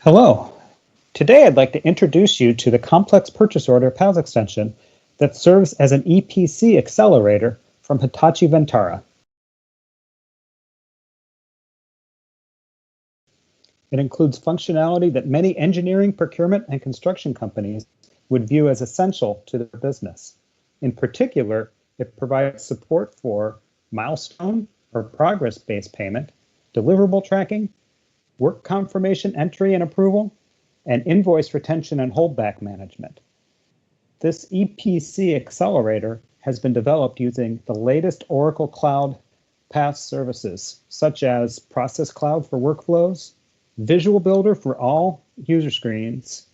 Hello. Today I'd like to introduce you to the complex purchase order PAS extension that serves as an EPC accelerator from Hitachi Vantara. It includes functionality that many engineering, procurement, and construction companies would view as essential to their business. In particular, it provides support for milestone or progress-based payment, deliverable tracking, work confirmation entry and approval, and invoice retention and holdback management. This EPC accelerator has been developed using the latest Oracle Cloud PaaS services, such as Process Cloud for workflows, Visual Builder for all user screens,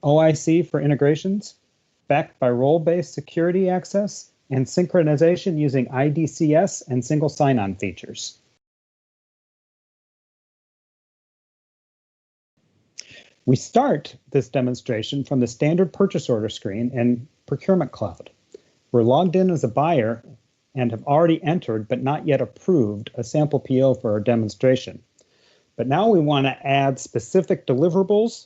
OIC for integrations, backed by role-based security access, and synchronization using IDCS and single sign-on features. We start this demonstration from the standard purchase order screen in Procurement Cloud. We're logged in as a buyer and have already entered but not yet approved a sample PO for our demonstration. But now we want to add specific deliverables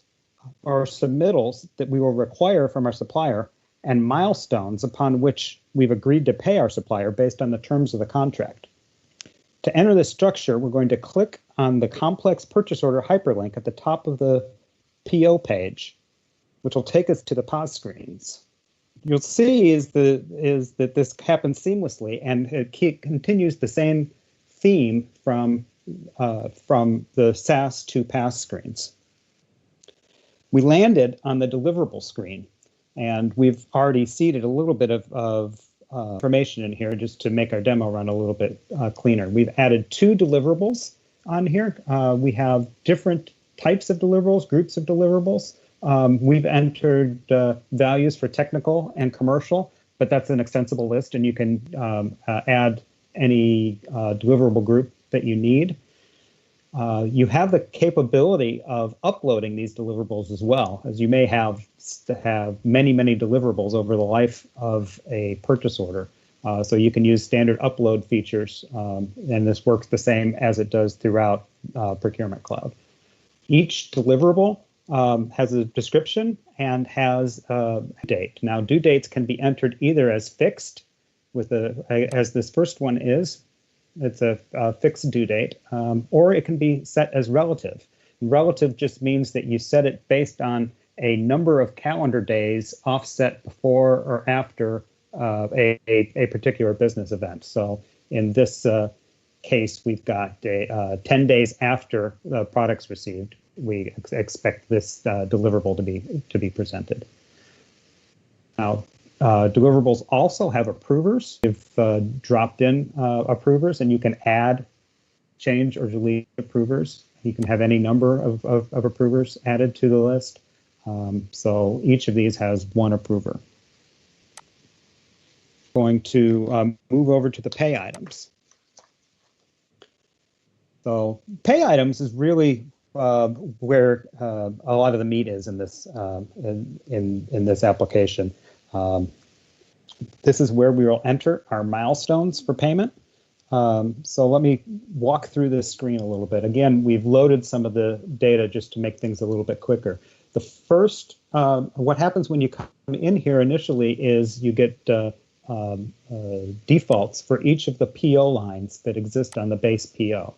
or submittals that we will require from our supplier and milestones upon which we've agreed to pay our supplier based on the terms of the contract. To enter this structure, we're going to click on the complex purchase order hyperlink at the top of the PO page, which will take us to the POS screens. You'll see is that this happens seamlessly, and it continues the same theme from the SaaS to PaaS screens. We landed on the deliverable screen, and we've already seeded a little bit of information in here just to make our demo run a little bit cleaner. We've added 2 deliverables on here. We have different types of deliverables, groups of deliverables. We've entered values for technical and commercial, but that's an extensible list, and you can add any deliverable group that you need. You have the capability of uploading these deliverables as well, as you may have many deliverables over the life of a purchase order. So you can use standard upload features, and this works the same as it does throughout Procurement Cloud. Each deliverable has a description and has a date. Now, due dates can be entered either as fixed, as this first one is. It's a fixed due date, or it can be set as relative. Relative just means that you set it based on a number of calendar days offset before or after a particular business event. So in this case, we've got 10 days after the product's received. We expect this deliverable to be presented. Now, deliverables also have approvers. We've dropped in approvers, and you can add, change, or delete approvers. You can have any number of approvers added to the list. So each of these has 1 approver. Going to move over to the pay items. So pay items is really where a lot of the meat is in this in this application. This is where we will enter our milestones for payment. So let me walk through this screen a little bit. Again, we've loaded some of the data just to make things a little bit quicker. The first, what happens when you come in here initially is you get defaults for each of the PO lines that exist on the base PO.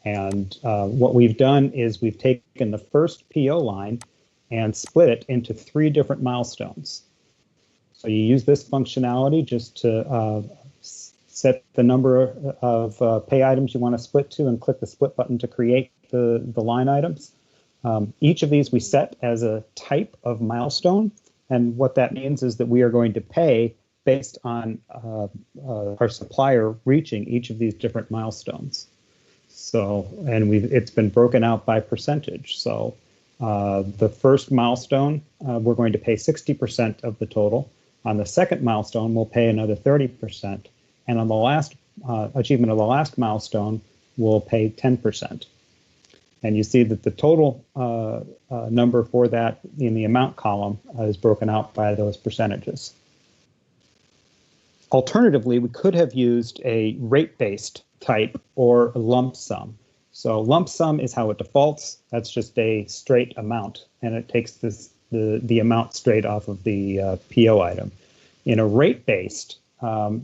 And what we've done is we've taken the first PO line and split it into 3 different milestones. So you use this functionality just to set the number of pay items you want to split to and click the split button to create the line items. Each of these we set as a type of milestone. And what that means is that we are going to pay based on our supplier reaching each of these different milestones. So, and it's been broken out by percentage. So the first milestone, we're going to pay 60% of the total. On the second milestone, we'll pay another 30%. And on the last achievement of the last milestone, we'll pay 10%. And you see that the total number for that in the amount column is broken out by those percentages. Alternatively, we could have used a rate-based type or lump sum. So lump sum is how it defaults. That's just a straight amount, and it takes the amount straight off of the PO item. In a rate-based,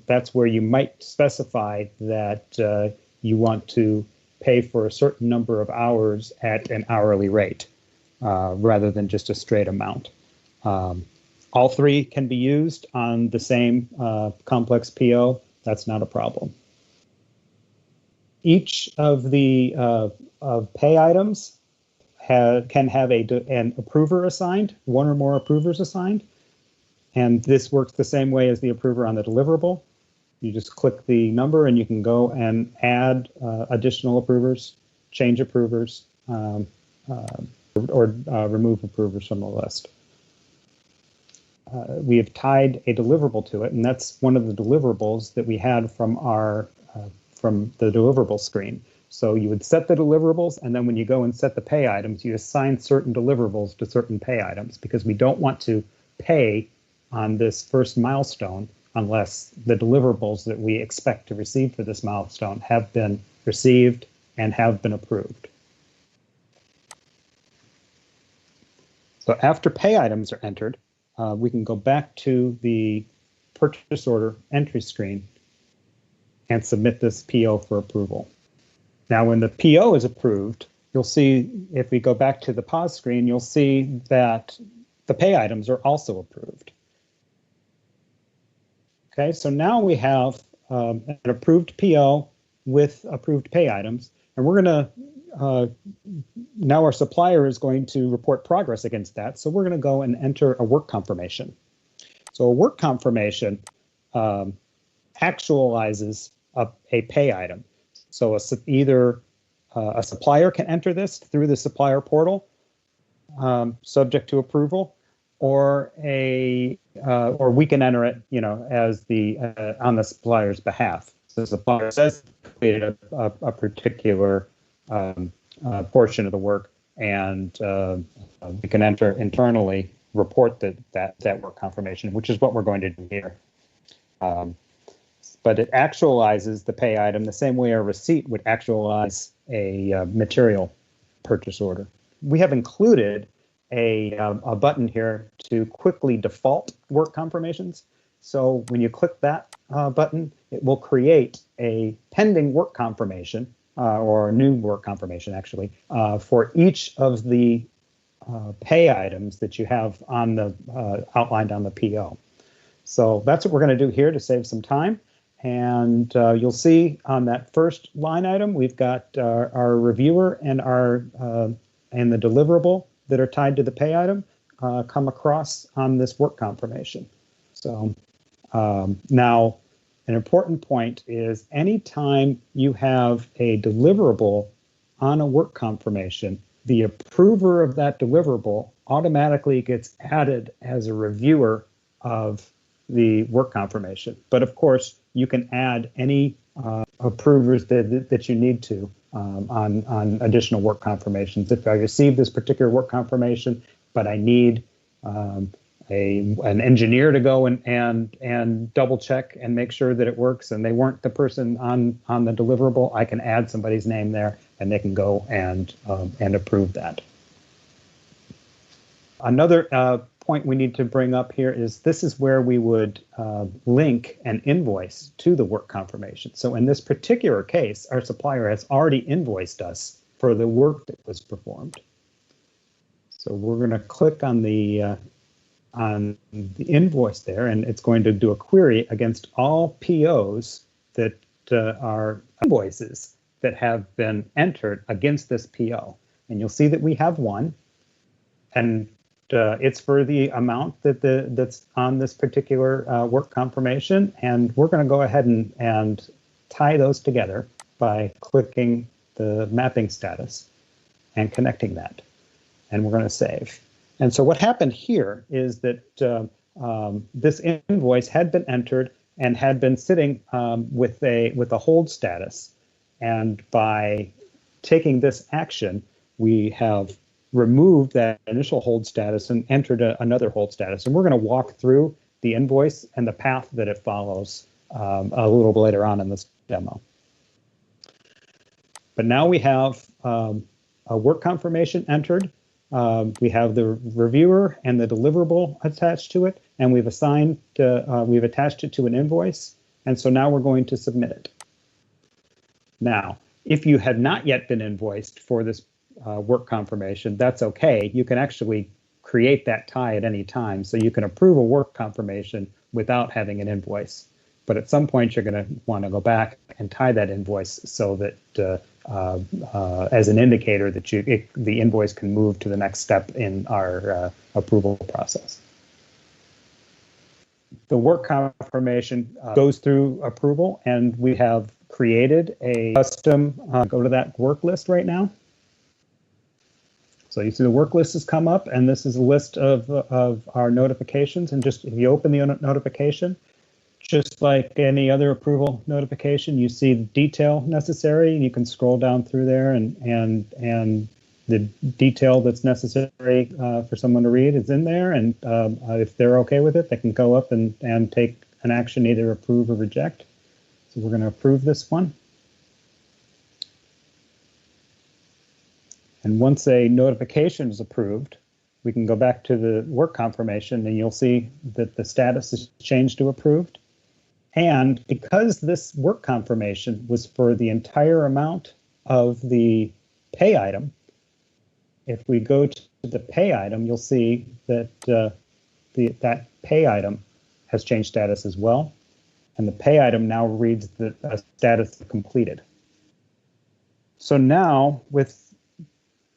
that's where you might specify that you want to pay for a certain number of hours at an hourly rate rather than just a straight amount. All three can be used on the same complex PO. That's not a problem. Each of the pay items can have an approver assigned, one or more approvers assigned. And this works the same way as the approver on the deliverable. You just click the number and you can go and add additional approvers, change approvers, or remove approvers from the list. We have tied a deliverable to it, and that's one of the deliverables that we had from the deliverable screen. So you would set the deliverables, and then when you go and set the pay items, you assign certain deliverables to certain pay items, because we don't want to pay on this first milestone unless the deliverables that we expect to receive for this milestone have been received and have been approved. So after pay items are entered, we can go back to the purchase order entry screen and submit this PO for approval. Now, when the PO is approved, you'll see, if we go back to the pause screen, you'll see that the pay items are also approved. Okay, so now we have an approved PO with approved pay items, and we're going to now our supplier is going to report progress against that. So we're going to go and enter a work confirmation. So a work confirmation actualizes a pay item. So either a supplier can enter this through the supplier portal, subject to approval, or we can enter it, as on the supplier's behalf. So the supplier says created a particular portion of the work, and we can enter internally, report that work confirmation, which is what we're going to do here. But it actualizes the pay item the same way a receipt would actualize a material purchase order. We have included a button here to quickly default work confirmations. So when you click that button, it will create a pending work confirmation, or a new work confirmation, actually, for each of the pay items that you have on the outlined on the PO. So that's what we're going to do here to save some time. And you'll see on that first line item, we've got our reviewer and and the deliverable that are tied to the pay item come across on this work confirmation. So now, an important point is anytime you have a deliverable on a work confirmation, the approver of that deliverable automatically gets added as a reviewer of the work confirmation. But of course, you can add any approvers that you need to on additional work confirmations. If I receive this particular work confirmation, but I need an engineer to go and double check and make sure that it works, and they weren't the person on the deliverable, I can add somebody's name there, and they can go and approve that. Another point we need to bring up here is this is where we would link an invoice to the work confirmation. So in this particular case, our supplier has already invoiced us for the work that was performed. So we're going to click on the invoice there, and it's going to do a query against all POs that are invoices that have been entered against this PO. And you'll see that we have one, and it's for the amount that's on this particular work confirmation, and we're going to go ahead and tie those together by clicking the mapping status and connecting that, and we're going to save. And so what happened here is that this invoice had been entered and had been sitting with a hold status, and by taking this action, we have removed that initial hold status and entered another hold status. And we're going to walk through the invoice and the path that it follows a little bit later on in this demo. But now we have a work confirmation entered. We have the reviewer and the deliverable attached to it, and we've attached it to an invoice. And so now we're going to submit it. Now, if you have not yet been invoiced for this work confirmation, that's okay. You can actually create that tie at any time. So you can approve a work confirmation without having an invoice. But at some point, you're going to want to go back and tie that invoice so that as an indicator that the invoice can move to the next step in our approval process. The work confirmation goes through approval, and we have created a custom, go to that work list right now. So you see the work list has come up, and this is a list of our notifications. And just if you open the notification, just like any other approval notification, you see the detail necessary, and you can scroll down through there, and the detail that's necessary for someone to read is in there. And if they're okay with it, they can go up and take an action, either approve or reject. So we're going to approve this one. And once a notification is approved, we can go back to the work confirmation, and you'll see that the status is changed to approved. And because this work confirmation was for the entire amount of the pay item, if we go to the pay item, you'll see that that pay item has changed status as well. And the pay item now reads the status completed. So now, with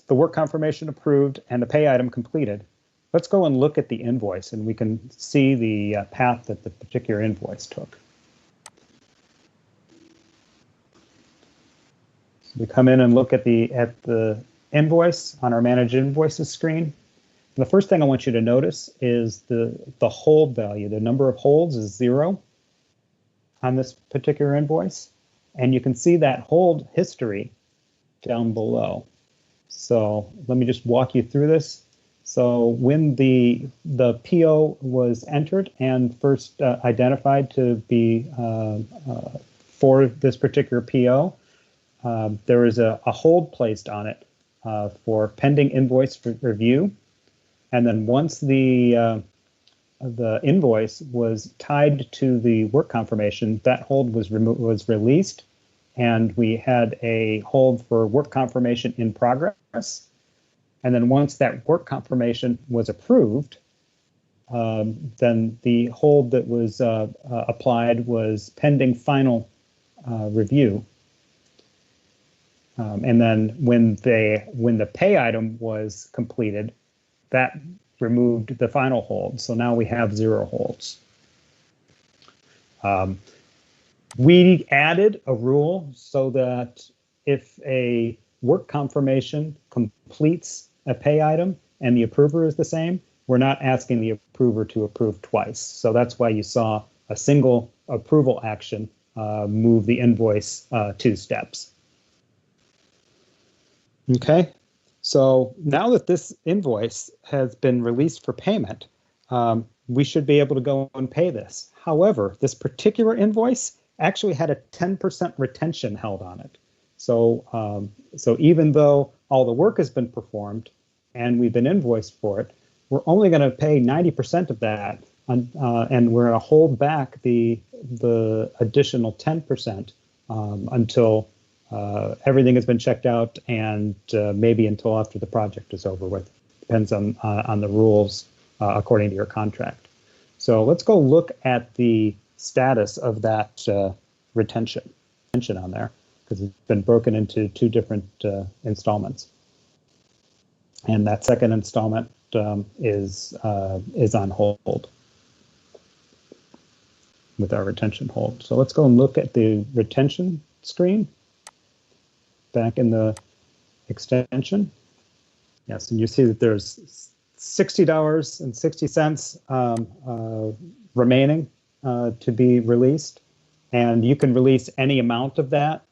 the work confirmation approved and the pay item completed, let's go and look at the invoice, and we can see the path that the particular invoice took. So we come in and look at the invoice on our Manage Invoices screen. And the first thing I want you to notice is the hold value. The number of holds is 0 on this particular invoice, and you can see that hold history down below. So let me just walk you through this. So when the PO was entered and first identified to be for this particular PO, there is a hold placed on it for pending invoice review. And then once the invoice was tied to the work confirmation, that hold was released, and we had a hold for work confirmation in progress. And then once that work confirmation was approved, then the hold that was applied was pending final review. And then when the pay item was completed, that removed the final hold. So now we have 0 holds. We added a rule so that if a work confirmation completes a pay item and the approver is the same, we're not asking the approver to approve twice. So that's why you saw a single approval action move the invoice 2 steps. Okay, so now that this invoice has been released for payment, we should be able to go and pay this. However, this particular invoice actually had a 10% retention held on it. So, so even though all the work has been performed and we've been invoiced for it, we're only going to pay 90% of that, and we're going to hold back the additional 10% until everything has been checked out, and maybe until after the project is over with. Depends on the rules according to your contract. So let's go look at the status of that retention on there, because it's been broken into 2 different installments. And that second installment is on hold with our retention hold. So let's go and look at the retention screen back in the extension. Yes, and you see that there's $60.60 remaining to be released, and you can release any amount of that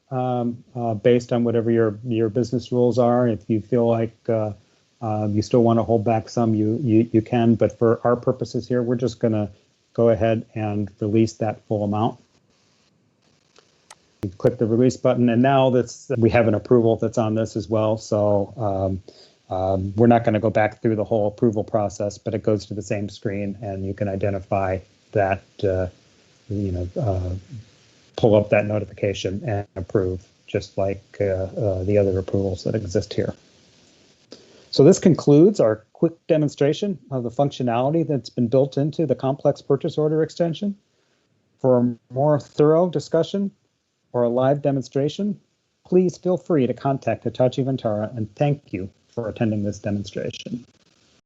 based on whatever your business rules are. If you feel like you still want to hold back some, you can, but for our purposes here, we're just going to go ahead and release that full amount. You click the release button, and now we have an approval that's on this as well. So we're not going to go back through the whole approval process, but it goes to the same screen, and you can identify that, pull up that notification and approve, just like the other approvals that exist here. So this concludes our quick demonstration of the functionality that's been built into the complex purchase order extension. For a more thorough discussion or a live demonstration, please feel free to contact Hitachi Vantara, and thank you for attending this demonstration.